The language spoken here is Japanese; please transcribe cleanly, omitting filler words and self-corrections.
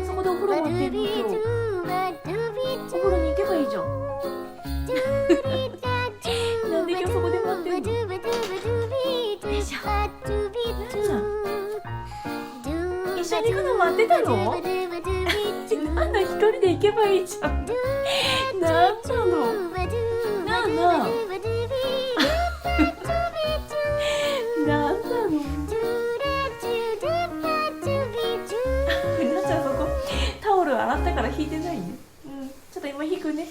そこでお風呂待ってるの。お風呂に行けばいいじゃん。なんで今日そこで待ってんの。よいしょ。一緒に行くの待ってたの。なんだ、一人で行けばいいじゃん。なんなの。なんな。なんなの。なっちゃん、そこタオル洗ったから引いてないね。ちょっと今引くね。